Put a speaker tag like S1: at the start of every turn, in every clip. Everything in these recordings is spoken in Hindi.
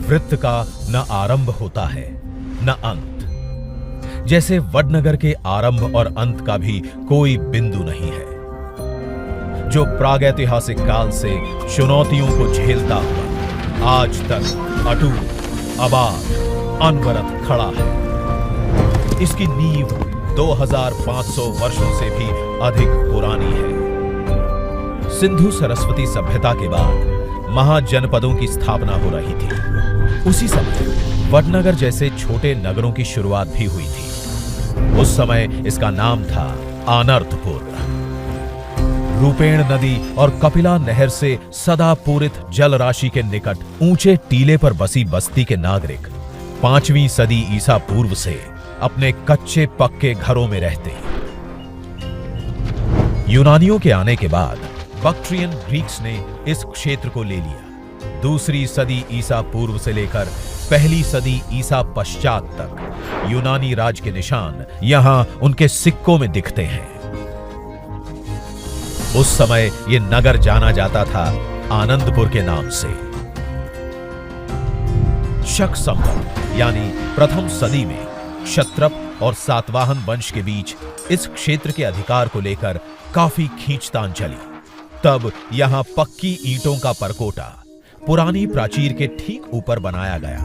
S1: वृत्त का न आरंभ होता है न अंत, जैसे वडनगर के आरंभ और अंत का भी कोई बिंदु नहीं है, जो प्रागैतिहासिक काल से चुनौतियों को झेलता हुआ आज तक अटूट आबाद अनवरत खड़ा है। इसकी नींव 2500 वर्षों से भी अधिक पुरानी है। सिंधु सरस्वती सभ्यता के बाद महाजनपदों की स्थापना हो रही थी। उसी समय वडनगर जैसे छोटे नगरों की शुरुआत भी हुई थी। उस समय इसका नाम था आनर्तपुर। रूपेण नदी और कपिला नहर से सदा पूरित जल राशि के निकट ऊंचे टीले पर बसी बस्ती के नागरिक 5वीं सदी ईसा पूर्व से अपने कच्चे पक्के घरों में रहते। यूनानियों के आने के बाद बक्ट्रियन ग्रीक्स ने इस क्षेत्र को ले लिया। 2री सदी ईसा पूर्व से लेकर 1ली सदी ईसा पश्चात तक यूनानी राज के निशान यहां उनके सिक्कों में दिखते हैं। उस समय यह नगर जाना जाता था आनंदपुर के नाम से। शक संवत यानी प्रथम सदी में क्षत्रप और सातवाहन वंश के बीच इस क्षेत्र के अधिकार को लेकर काफी खींचतान चली। तब यहां पक्की ईंटों का परकोटा पुरानी प्राचीर के ठीक ऊपर बनाया गया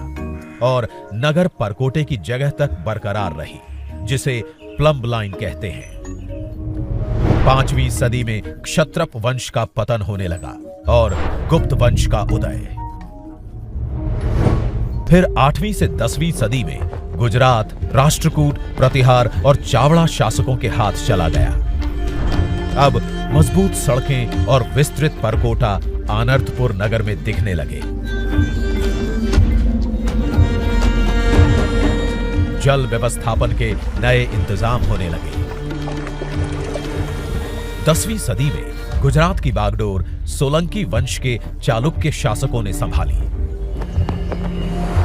S1: और नगर परकोटे की जगह तक बरकरार रही, जिसे प्लम्ब लाइन कहते हैं। 5वीं सदी में क्षत्रप वंश का पतन होने लगा और गुप्त वंश का उदय। फिर 8वीं से 10वीं सदी में गुजरात राष्ट्रकूट, प्रतिहार और चावड़ा शासकों के हाथ चला गया। अब मजबूत सड़कें और विस्तृत परकोटा आनर्तपुर नगर में दिखने लगे। जल व्यवस्थापन के नए इंतजाम होने लगे। 10वीं सदी में गुजरात की बागडोर सोलंकी वंश के चालुक्य शासकों ने संभाली।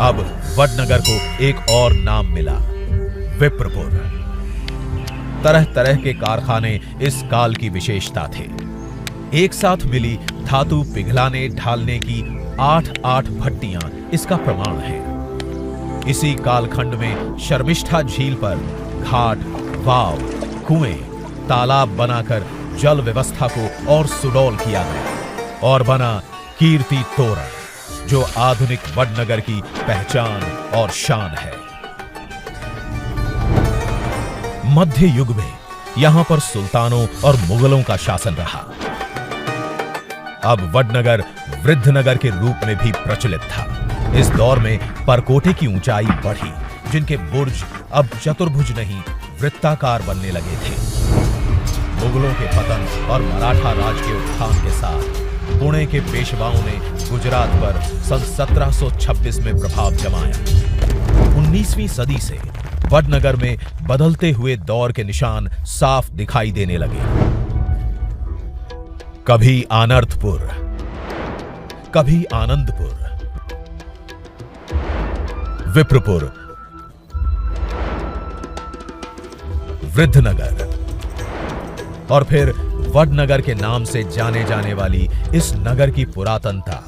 S1: अब वडनगर को एक और नाम मिला, विप्रपुर। तरह तरह के कारखाने इस काल की विशेषता थे। एक साथ मिली धातु पिघलाने ढालने की 8 भट्टियां इसका प्रमाण है। इसी कालखंड में शर्मिष्ठा झील पर घाट, वाव, कुएं, तालाब बनाकर जल व्यवस्था को और सुडौल किया गया और बना कीर्ति तोरण, जो आधुनिक वडनगर की पहचान और शान है। मध्य युग में यहां पर सुल्तानों और मुगलों का शासन रहा। अब वडनगर वृद्धनगर के रूप में भी प्रचलित था। इस दौर में परकोटे की ऊंचाई बढ़ी, जिनके बुर्ज अब चतुर्भुज नहीं वृत्ताकार बनने लगे थे। मुगलों के पतन और मराठा राज के उत्थान के साथ पुणे के पेशवाओं ने गुजरात पर सन 1726 में प्रभाव जमाया। 19वीं सदी से वडनगर में बदलते हुए दौर के निशान साफ दिखाई देने लगे। कभी आनर्तपुर, कभी आनंदपुर, विप्रपुर, वृद्धनगर और फिर वडनगर के नाम से जाने जाने वाली इस नगर की पुरातनता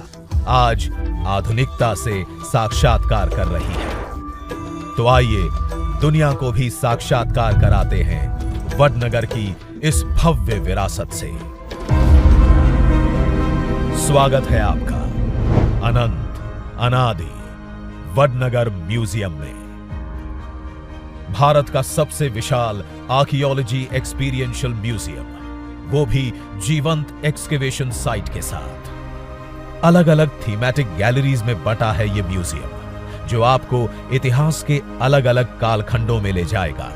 S1: आज आधुनिकता से साक्षात्कार कर रही है। तो आइए दुनिया को भी साक्षात्कार कराते हैं वडनगर की इस भव्य विरासत से। स्वागत है आपका अनंत अनादि वडनगर म्यूजियम में। भारत का सबसे विशाल आर्कियोलॉजी एक्सपीरियंशियल म्यूजियम, वो भी जीवंत एक्सकेवेशन साइट के साथ। अलग अलग थीमेटिक गैलरीज में बटा है ये म्यूजियम, जो आपको इतिहास के अलग अलग कालखंडों में ले जाएगा।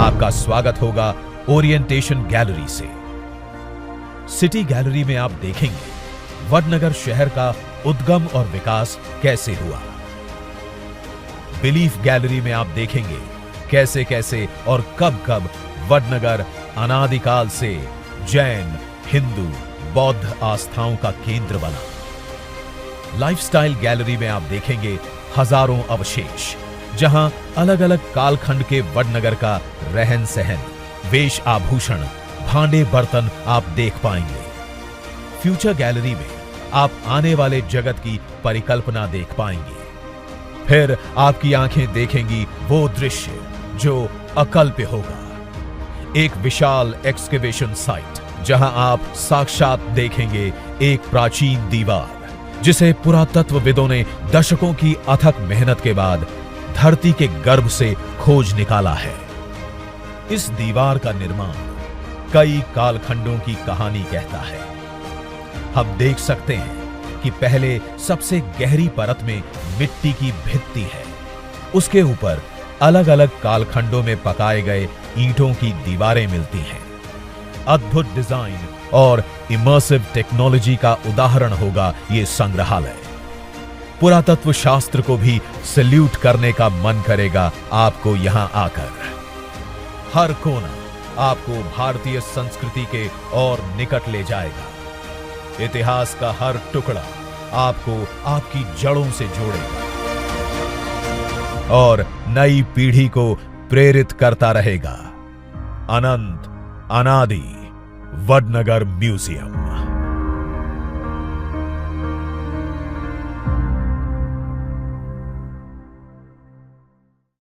S1: आपका स्वागत होगा ओरिएंटेशन गैलरी से। सिटी गैलरी में आप देखेंगे वडनगर शहर का उद्गम और विकास कैसे हुआ। बिलीफ गैलरी में आप देखेंगे कैसे कैसे और कब कब वडनगर अनादिकाल से जैन, हिंदू, बौद्ध आस्थाओं का केंद्र बना। लाइफस्टाइल गैलरी में आप देखेंगे हजारों अवशेष, जहां अलग अलग कालखंड के वडनगर का रहन सहन, वेश आभूषण, भांडे बर्तन आप देख पाएंगे। फ्यूचर गैलरी में आप आने वाले जगत की परिकल्पना देख पाएंगे। फिर आपकी आंखें देखेंगी वो दृश्य जो अकल्प्य होगा। एक विशाल एक्सकेवेशन साइट, जहां आप साक्षात देखेंगे एक प्राचीन दीवार जिसे पुरातत्वविदों ने दशकों की अथक मेहनत के बाद धरती के गर्भ से खोज निकाला है। इस दीवार का निर्माण कई कालखंडों की कहानी कहता है। हम देख सकते हैं कि पहले सबसे गहरी परत में मिट्टी की भित्ति है। उसके ऊपर अलग अलग कालखंडों में पकाए गए ईंटों की दीवारें मिलती हैं। अद्भुत डिजाइन और इमर्सिव टेक्नोलॉजी का उदाहरण होगा ये संग्रहालय। पुरातत्व शास्त्र को भी सैल्यूट करने का मन करेगा आपको यहां आकर। हर कोना आपको भारतीय संस्कृति के और निकट ले जाएगा। इतिहास का हर टुकड़ा आपको आपकी जड़ों से जोड़ेगा और नई पीढ़ी को प्रेरित करता रहेगा। अनंत अनादि वडनगर म्यूजियम।